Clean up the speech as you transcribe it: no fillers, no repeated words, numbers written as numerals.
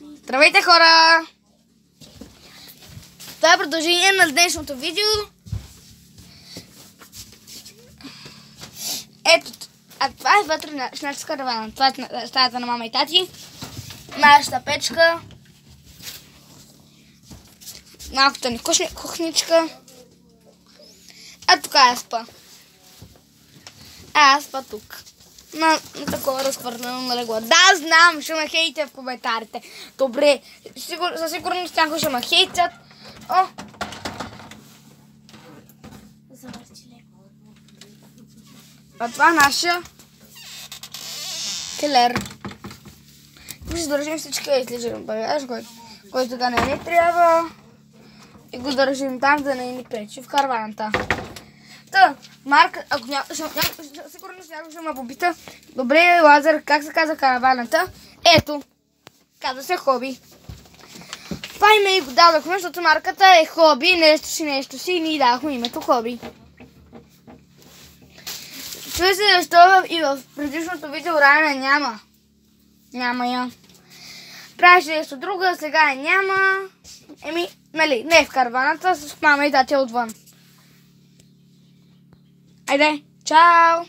Здравейте, хора! Това е продължение на днешното видео. Ето, това е вътре на нашата каравана. Това е стаята на мама и тати. Нашата печка. Малката ни кухничка. А тук аз спа. Аз спа тук. На такова разхвърлено на легло. Да, знам, ще ме хейте в коментарите. Добре, със сигурност някой ще ме хейтят. О! А това е нашия келер. Ще държим всички изличен багаж, който да не ни трябва. И го държим там, да не ни пречи в караваната. Та, Марк, ако сигурно някой ще ме попита, добре, Лазар, как се каза караваната? Ето, казва се Хоби. Това име и го дадохме, защото марката е Хоби, нещо си и ние дадохме името Хоби. Чуй се защо и в предишното видео Райана няма. Няма я. Правеше нещо друго, сега я няма. Нали, не е в караваната, с мама и тати отвън. Айде, чао!